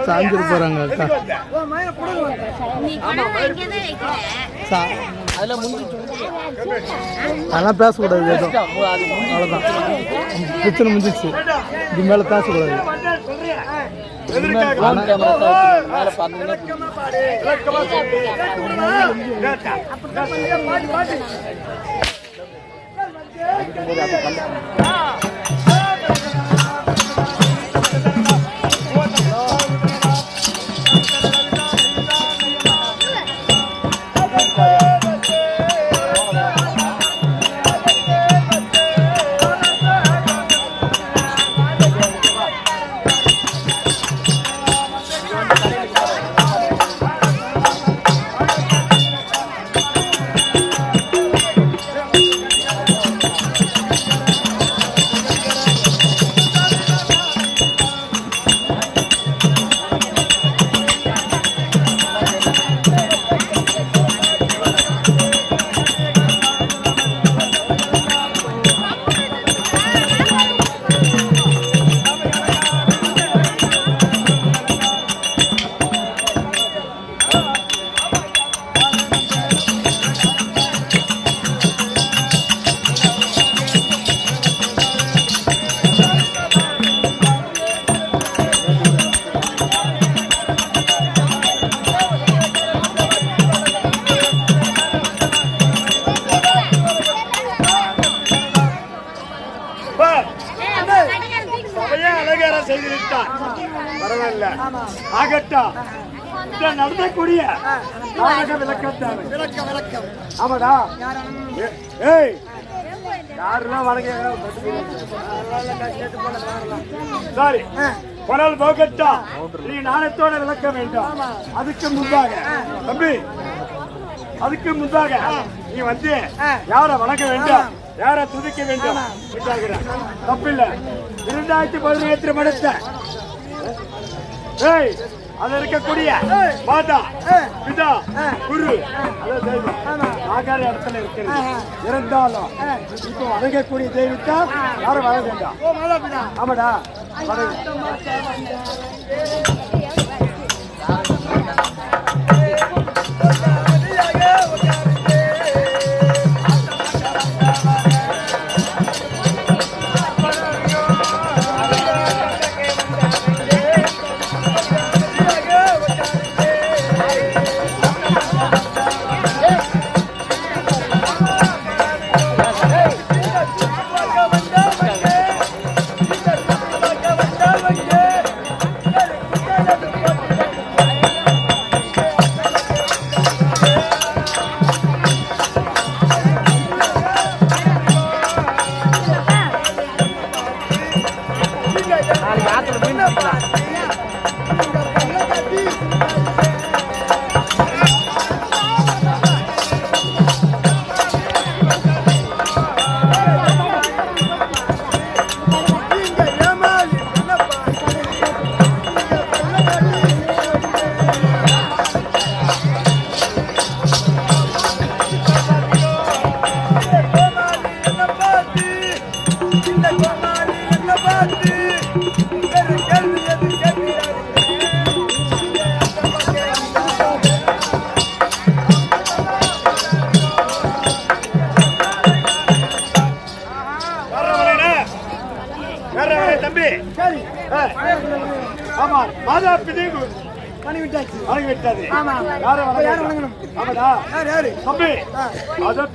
சாஞ்சிரு போறாங்க அதெல்லாம் பேசக்கூடாது அவ்வளோதான் பிரச்சனை முடிஞ்சிச்சு இது மேலே பேசக்கூடாது நடத்தக்கூடிய நீ நாணத்தோட விளக்க வேண்டும். அதுக்கு முன்பாக தம்பி, அதுக்கு முன்பாக நீ வந்து யார வணங்க வேண்டும், யார துதிக்க வேண்டும். தப்பில்லை. 2017 மடத்த அதுல இருக்கக்கூடிய மாதா பிதா குரு ஆகார இடத்துல இருக்கிறது. இருந்தாலும் இப்போ வணங்கக்கூடிய தெய்வத்தா யாரும் வர வேண்டாம். ஆமாடா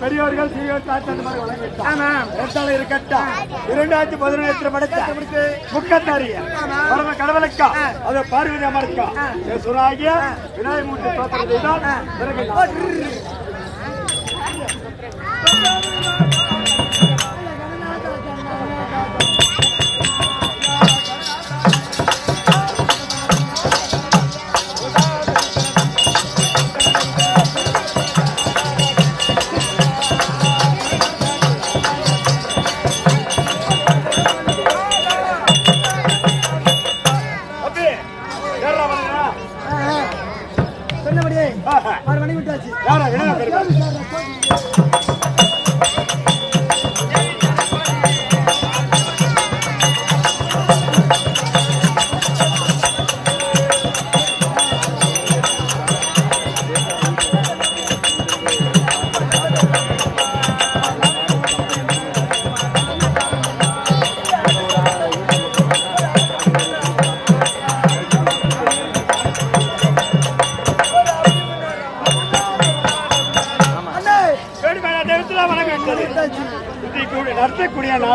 பெரியவர்கள் இருக்கட்டும். 2017 படத்தை முக்கத்தாரிய பரம கடவுளுக்கா அது பார்வதி அமர்க்கா சுராகிய விநாயகமூர்த்தி தோற்றத்தை தான் சொன்னபடியே 6 மணி விட்டாச்சு.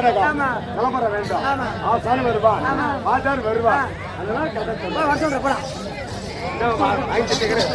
நாடகம் விளம்பரம் வேண்டும். ஆசானு வருவான், ஆசான் வருவான். அதெல்லாம் கதை வருஷம் போடா வாங்கிட்டு கேட்கிறேன்.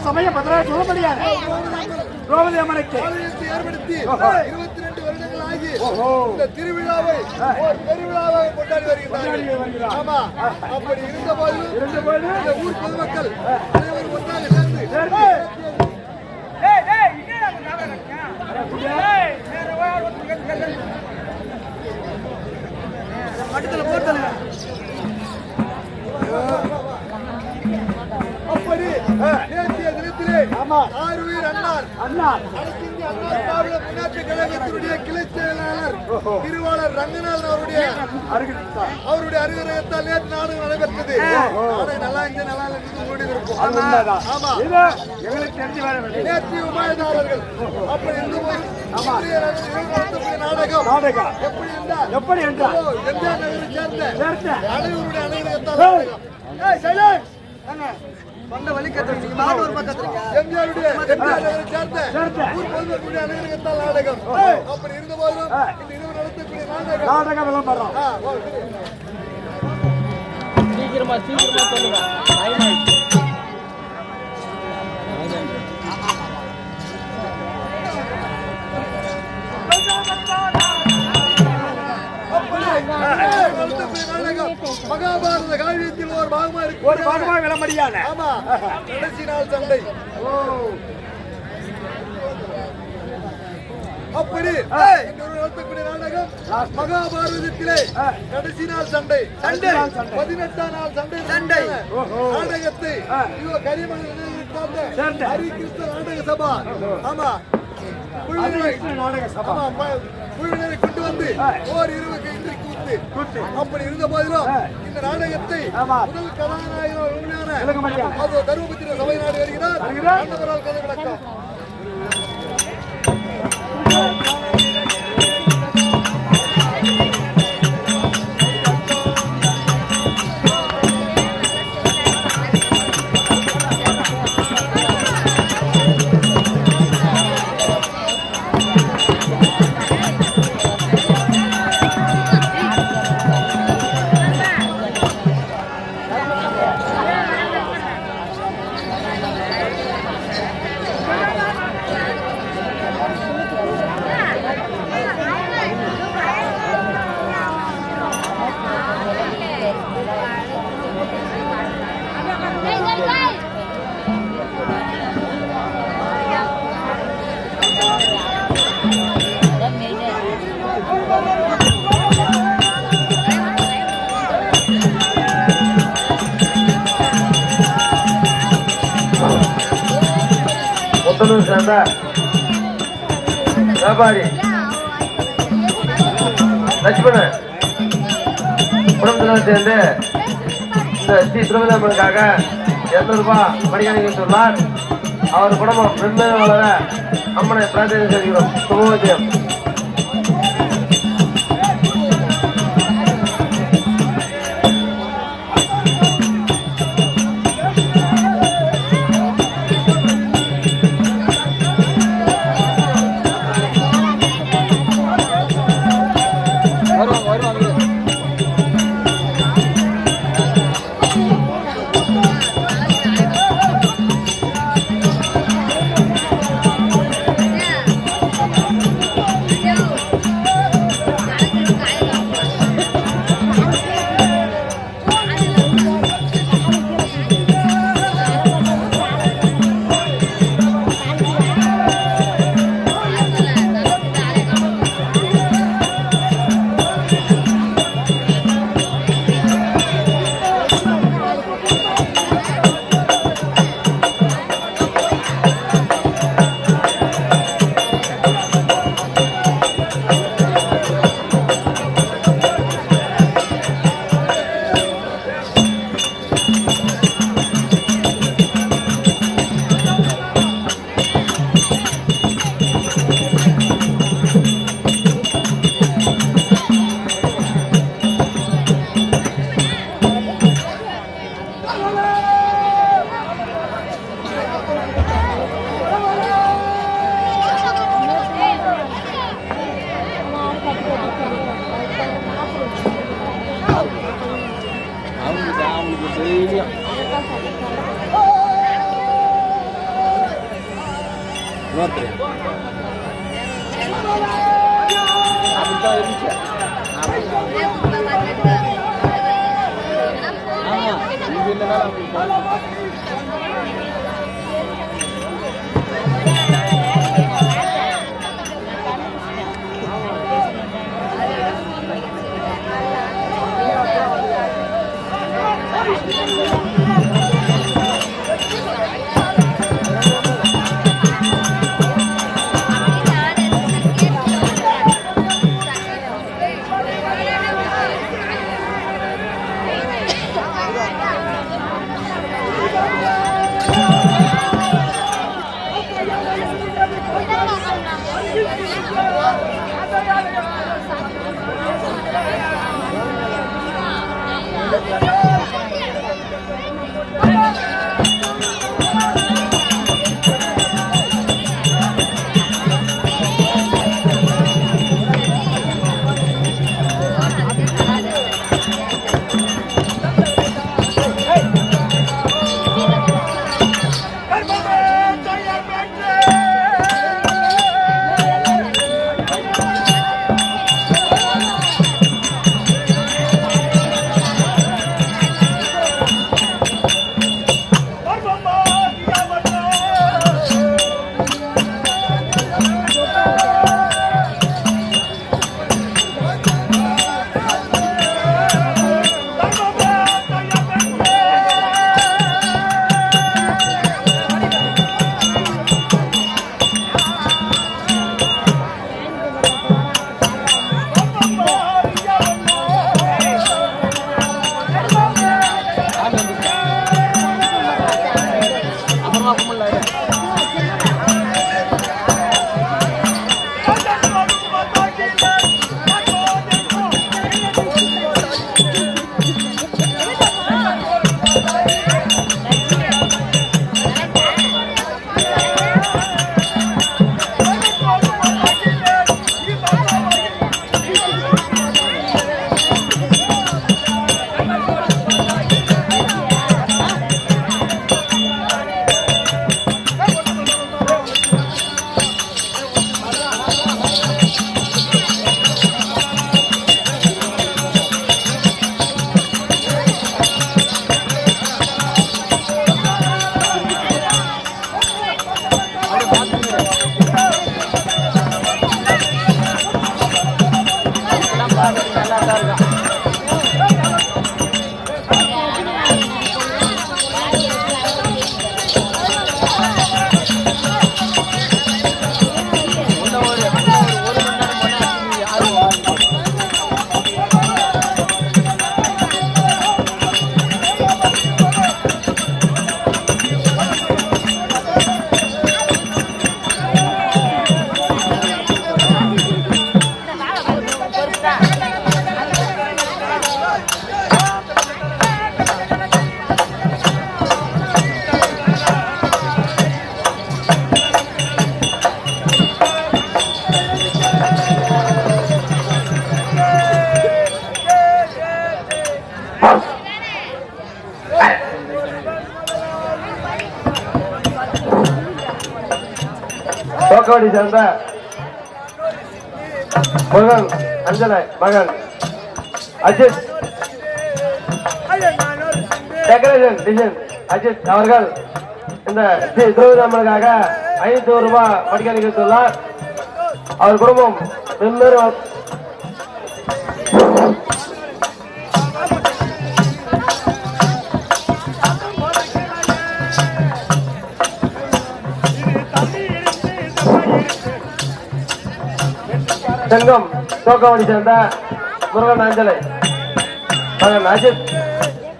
சமய பத்திர சொல்ல முடியாது. திரௌபதி அம்மனுக்கு ஏற்படுத்தி 22 வருடங்கள் ஆகி இந்த திருவிழாவை பெருவிழாவாக கொண்டாடி வருகிறார்கள். ஆமா, அப்படி இருந்தபோது இந்த ஊர் பொதுமக்கள் அனைவரும் ஒன்றாக சேர்ந்து அப்படி நேற்றைய தினத்திலே ஆறுயிர் அண்ணார் முன்னேற்ற கழகத்தினுடைய கிளை செயலாளர் திருவாளர் ரங்கநாதன் அவருடைய அறிவுரையத்தால் நேற்று நாடகம் நடைபெற்றது. நாடகம் நல்லா இருந்து நல்லா இருக்கும். நேற்று உபாயதாரர்கள் அப்படி இருந்தபோது நாடகம் எப்படி என்றால் எம்ஜிஆர் நகரை சேர்ந்த அனைவருடைய அனைவரையத்தால் வந்த வழி கத்துறீங்க மாடு ஒரு பக்கத்துறீங்க எம்ஜிஆருடைய சேர்ந்த ஊர் பொதுமக்களுடைய அனைவருக்கத்தால் நாடகம். அப்படி இருந்தபோதும் இந்த இரவு நடத்தக்கூடிய நாடகம் விளம்பரம் சீக்கிரமா சொல்லுங்க. மகாபாரத காவியத்தில் ஒரு பாகமா இருக்கு. ஒரு பாகமா விளம்பரியான ஆமா கடைசி நாள் சண்டை. அப்படி நடத்தக்கூடிய நாடகம் மகாபாரதத்திலே கடைசி நாள் சண்டை 18ஆம் நாள் சண்டை நாடகத்தை கரிமங்கலம் ஹரிகிருஷ்ண நாடக சபா ஆமா குழுவினரை கொண்டு வந்து ஓர் இரவுக்கு இன்றைக்கு கூத்து. அப்படி இருந்த போதிலும் இந்த நாடகத்தை முதல் கதாநாயகன் தருமபுத்திர சபை நாடு வருகிறார். அன்னவரால் கதை விளக்கம். சேர்ந்த வியாபாரி லட்சுமணன் குடும்பத்தினர் சேர்ந்து இந்த ஸ்ரீ திருமணத்திற்காக 200 ரூபாய் பணியாளித்துள்ளார். அவர் குடும்பம் மென்மேலும் வளர அம்மனை பிரார்த்தனை செய்கிறோம். சுபோதயம். தோக்கவாடி சேர்ந்த முருகன் அஞ்சலை மகன் அஜித் டெக்கரேஷன் டிசைன் அஜித் அவர்கள் இந்த ஸ்ரீ திரௌபதியம்மனுக்காக 500 ரூபாய் படிக்க நிகழ்த்துள்ளார். அவர் குடும்பம் மென்மேலும் செங்கம் தோக்கவாடி சேர்ந்த முருகன் அஞ்சலை மகன் அஜித்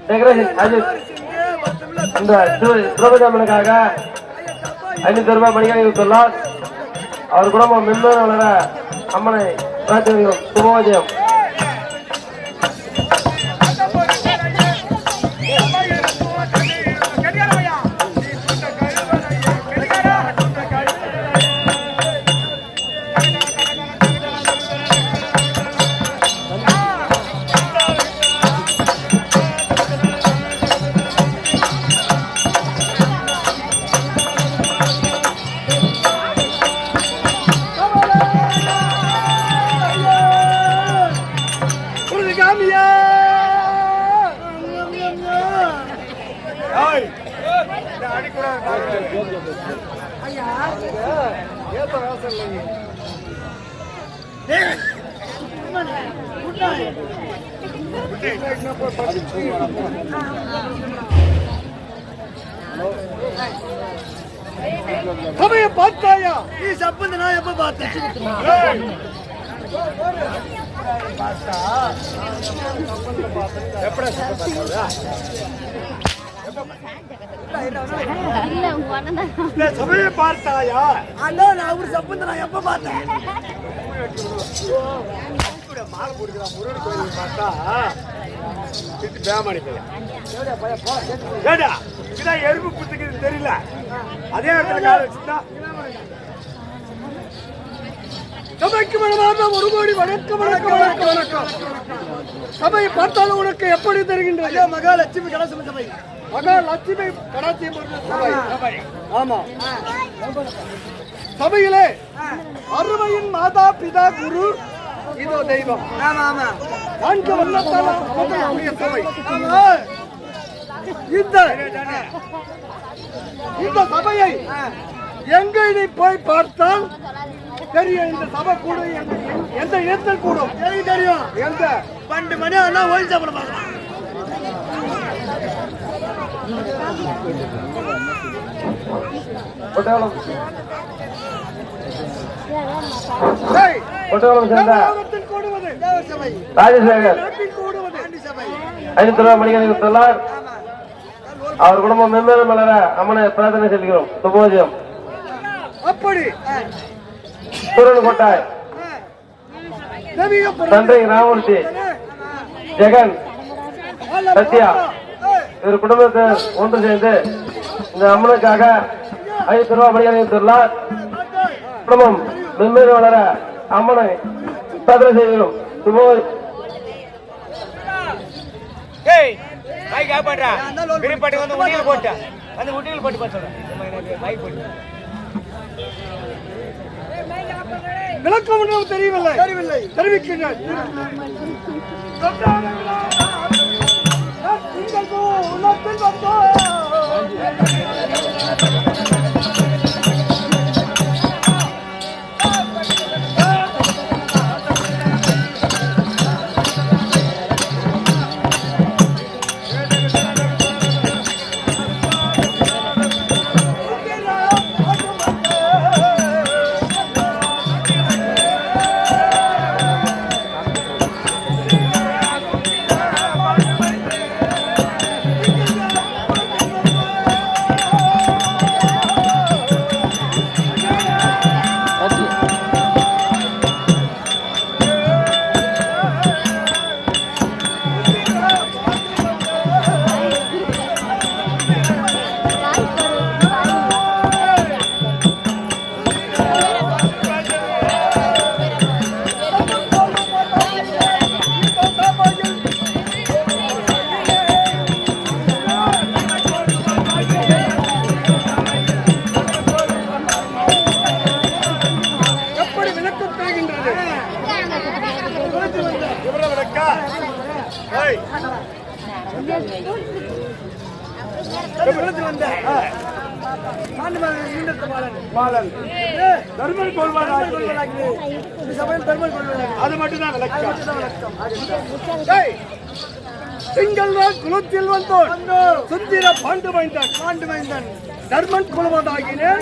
டெக்கரேஷன் அஜித் இந்த திரௌபதியம்மனுக்காக 500 ரூபாய் படிக்க நிகழ்த்துள்ளார். அவர் குடும்பம் மென்மேலும் வளர அம்மனை பிரார்த்திக்கிறோம். சுபோதயம். பார்த்தாயா நீ சப்பந்த நான் எப்ப பார்த்தேன் இல்ல உங்க அண்ணன் தான் இந்த சபையை பார்த்தாயா? அண்ணா நான் ஒரு சப்பந்த நான் எப்ப பார்த்தேன் மாலை போடுகிறான் முருகன் கோயில் பார்த்தா திட்டு பேமானி பையன். ஏடா இதான் எறும்பு புத்துக்குது தெரியல. அதே இடத்துல கால வச்சுட்டா சபைக்கு மனமார்ந்த ஒரு கோடி வணக்கம் வணக்கம் வணக்கம் வணக்கம். சபையை பார்த்தாலும் உனக்கு எப்படி தெரிகின்றது? ஐயா மகாலட்சுமி கலாசம சபை மகாலட்சுமி கடாட்சியம் பெற்ற சபை. சபை. ஆமா, சபையிலே அறுவையின் மாதா பிதா குரு இதோ தெய்வம் ஆமா ஆமா நான்கு வண்ணத்தால் அமையக்கூடிய சபை. ஆமா இந்த சபையை எங்க நீ போய் பார்த்தால் தெரியும். இந்த சபை கூட எந்த இடத்தில் கூடும் எனக்கு தெரியும். எந்த 12 மணி ஆனா ஓய்வு சாப்பிட பார்க்கலாம் ஒட்டவளம் ஏய், ஒட்டவளம் சேர்ந்த தேவலோகத்தில் கூடுவது சபை ராஜசேகர் நாட்டில் கூடுவது ஆண்டி சபை 500 ரூபாய் மணிக்கணக்கு கொடுத்துள்ளார். அவர் குடும்பம் மென்மேலும் மலர அம்மனை பிரார்த்தனை செல்கிறோம். சுபோஜியம் அப்படி சூரன் கோட்டாய் தெய்வீக தந்தை ராமூர்த்தி ஜெகன் சத்யா இவர் குடும்பத்தில் ஒன்று சேர்ந்து இந்த அம்மனுக்காக 500 ரூபாய் மணிக்கணக்கு கொடுத்துள்ளார். குடும்பம் மென்மேலும் வளர அம்மனை பிரார்த்தனை செய்கிறோம். சுபோஜ் விளக்கம் ஒன்றும் தெரியவில்லை தெரிவிக்கின்றேன். எப்படி விளக்கம் பெறுகின்றது? இவரை விளக்கா? ஏய், ஆண்டு பாலன். தர்மன் கொள்வானாகி. இந்த சபையில் பெருமாள் கொள்வாங்க அது மட்டும்தான் விளக்கம். ஏய், திங்கள்தான் குலத்தில் வந்தோன் சுந்திர பாண்டு மைந்தன் தர்மன் குலவதாகினேன்.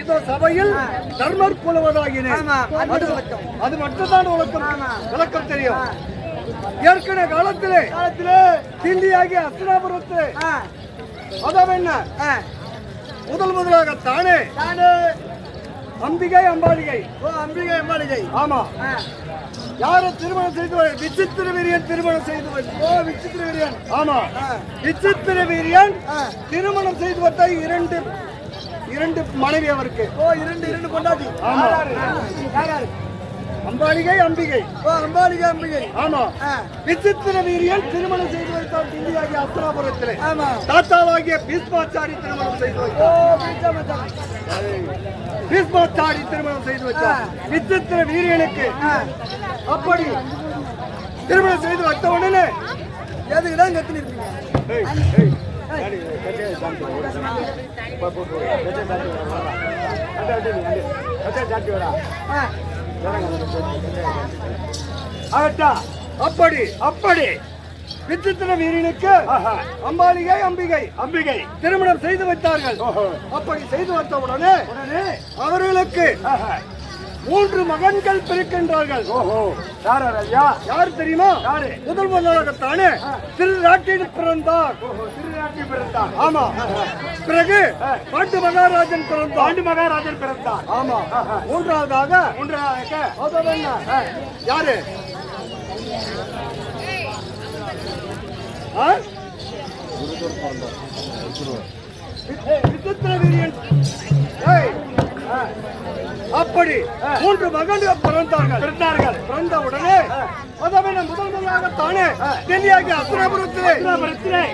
இதோ சபையில் தர்மர் குலவதாகினேன். ஆமா, அது விளக்கம். அது மட்டும்தான் விளக்கம் தெரியும். ஏற்கனவே காலத்திலே திண்டியாகி அஸ்தினாபுரத்திலே அதான் என்ன முதலாக தானே அம்பிகை அம்பாலிகை. ஓ அம்பிகை அம்பாளிகை ஆமா, யாரை திருமணம் செய்து விசித்திர வீரியன் திருமணம் செய்து ஓ விசித்திர வீரியன். ஆமா, விசித்திர வீரியன் திருமணம் செய்து வந்த இரண்டு மனைவி அவருக்கு. ஓ இரண்டு கொண்டாடி ஆமா, யாரு அம்பாலிகை அம்பிகை. ஓ அம்பாளிகை அம்பிகை ஆமா, விசித்திர வீரியன் திருமணம் செய்து வைத்தார் திண்டியாகிய அஸ்தினாபுரத்திலே. ஆமா தாத்தாவாகிய பீஷ்மாச்சாரி திருமணம் செய்து ஓ வைத்தார். பிரிச்சாமச்சான் பீஷ்மாச்சாரி திருமணம் செய்து வைத்தார் விசித்திர வீரியனுக்கு. அப்படி திருமணம் செய்து வைத்த உடனே எதுக்கு தான் கத்துன்னு இருக்கீங்க ஏய், ஏய், டாடி, கச்சே சாந்தி வர. போட்டு வர. கச்சே சாந்தி வர. கச்சே சாந்தி வர. ஆகட்டா. அப்படி விசித்திர வீரனுக்கு அம்பாலிகை அம்பிகை திருமணம் செய்து வைத்தார்கள். அப்படி செய்து வைத்த உடனே அவர்களுக்கு 3 மகன்கள் பிறக்கின்றார்கள். ஓஹோ, யார் ஐயா? யார் தெரியுமா? யாரு? முதல் முதலாகத்தானே திருநாட்டில் பிறந்தார். ஓஹோ, திருநாட்டில் பிறந்தார். ஆமா. பிறகு பாண்டு மகாராஜன் பிறந்தார். பாண்டு மகாராஜன் பிறந்தார். ஆமா. மூன்றாவதாக அதவன் யாரு? விசித்திர வீரியன். அப்படி 3 மகன்கள் பிறந்தார்கள். பிறந்த உடனே அதவன் முதல் முதலாகத்தானே டெல்லியாகி அசுராபுரத்திலே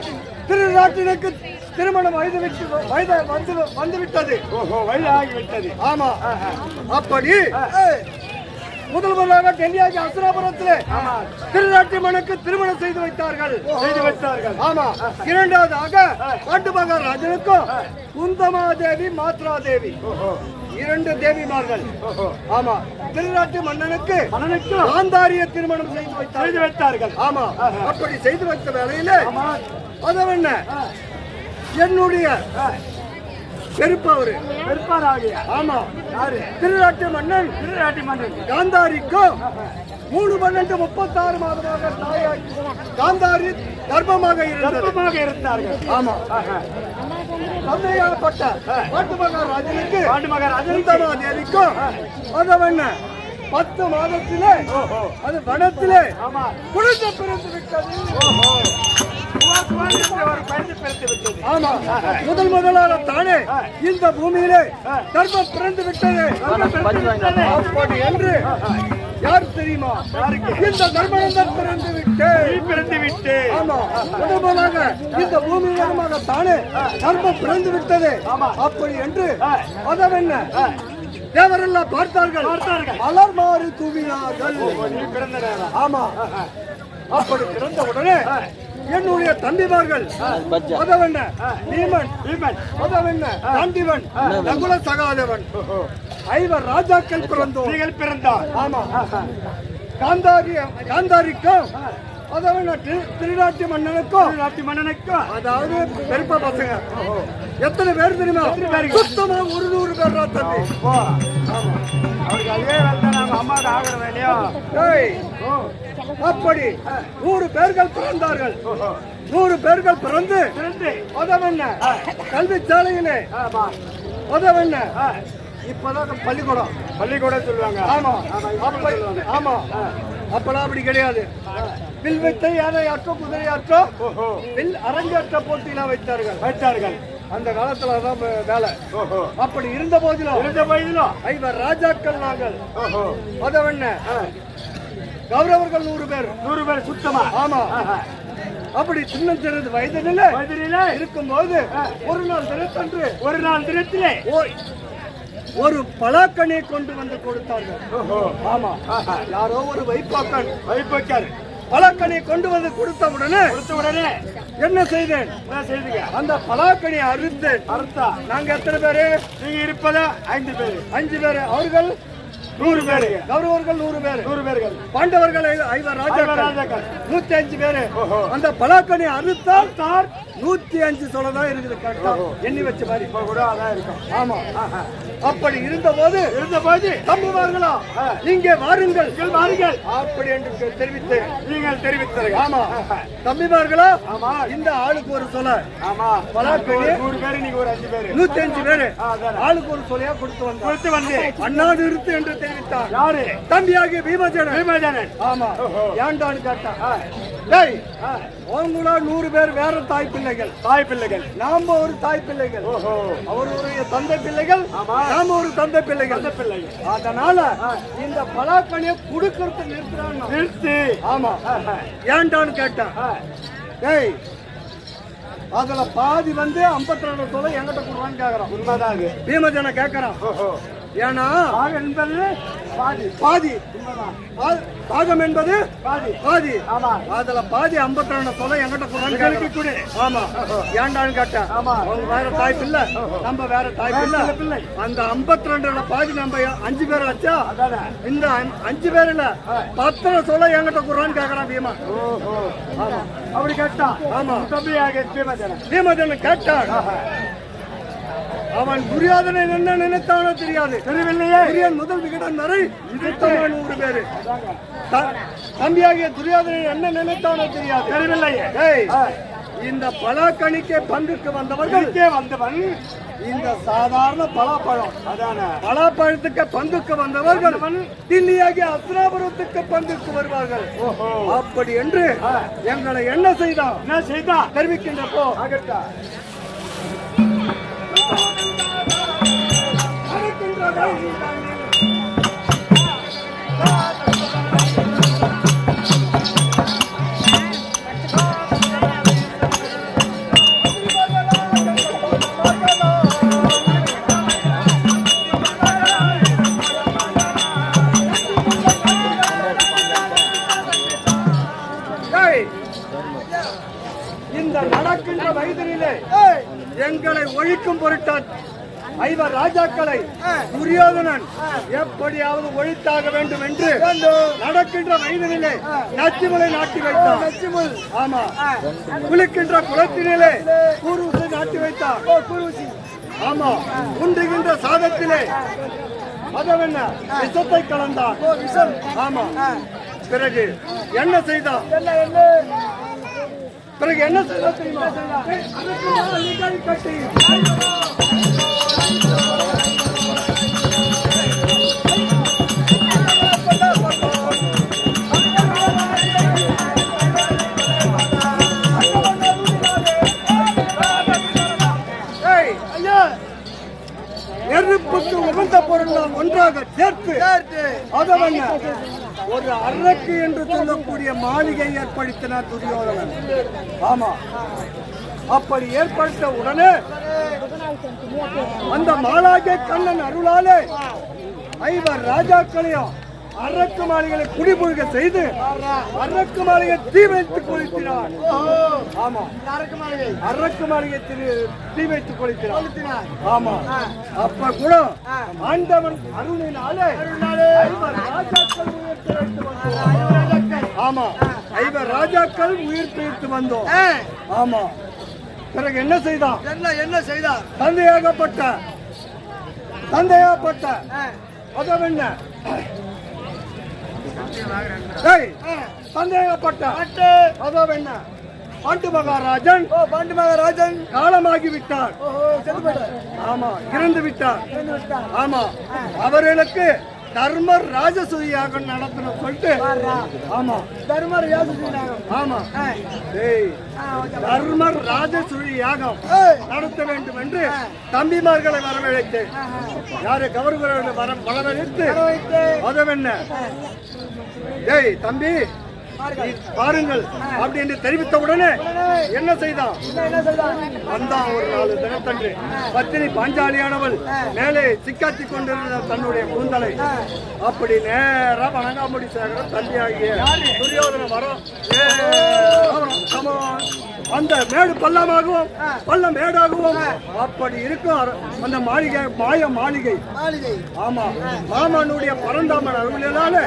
திருநாட்டினுக்கு திருமணம் வந்துவிட்டது. ஓஹோ, வயது ஆகிவிட்டது. ஆமா. அப்படி முதல் முதலாக டெல்லியாகி அசுராபுரத்திலே திருநாட்டி மனுக்கு திருமணம் செய்து வைத்தார்கள். ஆமா. இரண்டாவதாக பாண்டு மகாராஜனுக்கும் குந்தமாதேவி மாத்ராதேவி 2 தேவிமார்கள். ஆமா. திருநாட்டு மன்னனுக்கு காந்தாரிய திருமணம் செய்து வைத்தார்கள். ஆமா. அப்படி செய்து வைத்த வேளையில அதவன் என்னுடைய பெருப்பவரு ஆமா திருநாட்டு மன்னன் காந்தாரிக்கும் 3-12-36 மாதமாக காந்தாரி கர்ப்பமாக இருந்தார்கள். ஆமா. தந்தையாகப்பட்ட பாண்டு மகாராஜனுக்கு குந்தமாதேவிக்கும் அதவன் 10 மாதத்திலே அது வனத்திலே குழந்தை பிறந்து விட்டது. ஆமா. முதல் முதலாக தானே இந்த பூமியிலே கர்ப்பம் பிறந்து விட்டது. அப்படி என்று யார் தெரியுமா? இந்த தர்மனந்தர் பிறந்து விட்டு. ஆமா. முதல் முதலாக இந்த பூமியிலமாக தானே கர்ப்பம் பிறந்து விட்டது. அப்படி என்று அதவன் தேவரெல்லாம் பார்த்தார்கள். மலர் மாறி தூவினார்கள். ஆமா. அப்படி பிறந்த உடனே என்னுடைய தம்பிமார்கள் அதவன் பீமன், அதவன் காந்திவன், நகுல சகாதேவன் 5 ராஜாக்கள் பிறந்தார். ஆமா. காந்தாரிக்கும் அதவன் திருநாட்டி மன்னனுக்கும் அதாவது பெருப்ப பசங்க எத்தனை பேர் தெரியுமா? சுத்தமா 100 பேர் தம்பி. அப்படி 100 பேர்கள் பிறந்தார்கள். 100 பேர்கள் பிறந்து அதவன் கல்வி சாலையிலே அதவன் இப்பதான் பள்ளிக்கூடம் சொல்லுவாங்க. ஆமா. ஆமா. அப்பெல்லாம் அப்படி கிடையாது. வில் வித்தை யானையாற்றோ குதிரையாற்றோ வில் அரங்கேற்ற போட்டியெல்லாம் வைத்தார்கள். அந்த காலத்துல தான் வேலை. அப்படி இருந்த போதிலும் 5 ராஜாக்கள் நாங்கள். அதவன் கௌரவர்கள் 100 பேர் சுத்தமா. ஆமா. அப்படி சின்ன சிறிது வயதிலே இருக்கும்போது ஒரு நாள் தினத்திலே ஒரு பலாக்கனை கொண்டு வந்து கொடுத்தார்கள். ஆமா. யாரோ ஒரு வைப்பாக்கர் பலாக்கனை கொண்டு வந்து கொடுத்த உடனே என்ன செய்தேன்? அந்த பலாக்கனை அறுத்தா. நாங்க எத்தனை பேரு? நீங்க இருப்பதா 5 பேரு. அவர்கள் 100 பேரு. கௌரவர்கள் 100 பேர்கள். பாண்டவர்கள் 5 ராஜாக்கள் 105 பேரு. அந்த பலாக்கனை அறுத்தால் 105 சொல்லதான் இருக்குது. கரெக்டா எண்ணி வச்ச மாதிரி கூட அதான் இருக்கும். ஆமா. அப்படி இருந்தபோது தம்பிமார்களா இங்கே வாருங்கள் அப்படி என்று தெரிவித்து நீங்கள் தெரிவித்தார்கள். ஆமா. தம்பிமார்களா இந்த ஆளுக்கு ஒரு சொல்ல. ஆமா. பலாக்கனை 100 பேரு, நீங்க ஒரு 5 பேரு, 105 பேரு. ஆளுக்கு ஒரு சொல்லையா கொடுத்து வந்து அண்ணாடு இருத்து என்று தெரிவித்தார். யாரு? தம்பியாகிய பீமசேனன். ஆமா. ஏண்டான்னு கேட்டா, அவங்களா 100 பேர் வேற தாய் பிள்ளைகள். நாம ஒரு தாய் பிள்ளைகள். அவருடைய தந்தை பிள்ளைகள், நாம ஒரு தந்தை பிள்ளைகள். அதனால இந்த பலாக்கனியை குடுக்கறது நிறுத்து. ஆமா. ஏண்டான்னு கேட்டா, அதுல பாதி வந்து 52 தொலை எங்கிட்ட கொடுவான்னு கேக்குறான். உண்மைதான். பீமசேன கேக்குறான். ஏன்னா என்பது பாதி, பாகம் என்பது பாதி. அதுல பாதி 52 தொலை எங்கிட்ட கொடுவான்னு. ஆமா. ஏண்டான்னு கேட்டா, அவங்க வேற தாய் பிள்ளை, நம்ம வேற தாய் பிள்ளை. அந்த 52 பாதி நம்ம 5 பேர் வச்சா, இந்த 5 பேர்ல 10 சொல்ல எங்கிட்ட கொடுறான்னு கேக்குறான் பீமா. ஆமா. அப்படி கேட்டா. ஆமா. பீமசேன கேட்டான். அவன் துரியோதனை என்ன நினைத்தானோ தெரியாது. தெரியவில்லையே. துரியன் முதல் விகடன் வரை இதுதான் 100 பேரு. தம்பியாகிய துரியோதனை என்ன நினைத்தானோ தெரியாது. தெரியவில்லையே. ஏய், இந்த பலாக்கணிக்கே பங்குக்கு வந்தவன் இந்த சாதாரண பலாப்பழம் அதான பலாப்பழத்துக்கு பங்குக்கு வந்தவர்கள் தில்லியாகிய அஸ்ராபுரத்துக்கு பங்குக்கு வருவார்கள். அப்படி என்று எங்களை என்ன செய்தா தெரிவிக்கின்றப்போ இந்த நடக்கின்ற வயதிலே எங்களை ஒழிக்கும் பொருட்டால் 5 ராஜாக்களை துரியோதனன் எப்படியாவது ஒழித்தாக வேண்டும் என்று நடக்கின்ற வயதிலே நச்சிமுலை நாட்டி வைத்தார். ஆமா, குளிக்கின்ற குளத்தினிலே கூர்வசி நாட்டி வைத்தார். ஆமா, உண்டுகின்ற சாதத்திலே அதவென்ன விஷத்தை கலந்தார். ஆமா, பிறகு என்ன செய்தார்? பிறகு என்ன செய்தார் தெரியுமா? கட்டி நெருப்புக்கு உகந்த பொருள் ஒன்றாக சேர்த்து அதவண்ண ஒரு அரக்கு என்று சொல்லக்கூடிய மாளிகை ஏற்படுத்தினார் துரியோதனன். ஆமா, அப்படி ஏற்படுத்த உடனே அந்த மாளாகை கண்ணன் அருளாலே 5 ராஜாக்களையும் அரக்கு மாளிகளை குடிபுழுக செய்து அரக்கு மாளிகை தீ வைத்து கொளுத்தினார். ஆமா, அரக்கு மாளிகை தீ வைத்து கொளுத்தினார். ஆமா, அப்ப கூட ஆண்டவன் அருளினாலே 5 ராஜாக்கள் உயிர் பிழைத்து வந்தோம். ஆமா, 5 ராஜாக்கள் உயிர் பிழைத்து வந்தோம். ஆமா, பிறகு என்ன செய்தான்? தந்தையாகப்பட்ட அதவென்ன சந்தேகப்பட்ட அதவென்ன பாண்டு மகாராஜன் காலமாகி விட்டார். ஆமா, இறந்து விட்டார். ஆமா, அவர்களுக்கு தர்மர் ராஜசூய யாகம் நடத்தணும் சொல்லிட்டு ஆமா தர்மர் ராஜசூய யாகம் நடத்த வேண்டும் என்று தம்பிமார்களை வரவழைத்து யாரு கவர்னரை வரவழைத்து அதவென்ன ஏய் தம்பி பாருங்கள் அப்படி என்று தெரிவித்த உடனே என்ன செய்தான்? வந்தான் ஒரு 4 தினத்தன்று பத்தினி பாஞ்சாலியானவள் மேலே சிக்காத்தி கொண்டிருந்த தன்னுடைய கூந்தலை அப்படி நேரா வணங்காமுடி சேகர தம்பியாகிய துரியோதன வரும் அந்த மேடு பள்ளமாகவும் பள்ளம் மேடாகவும் அப்படி இருக்கும் அந்த மாளிகை மாய மாளிகை. ஆமா, மாமனுடைய பரந்தாமன் அருளினாலே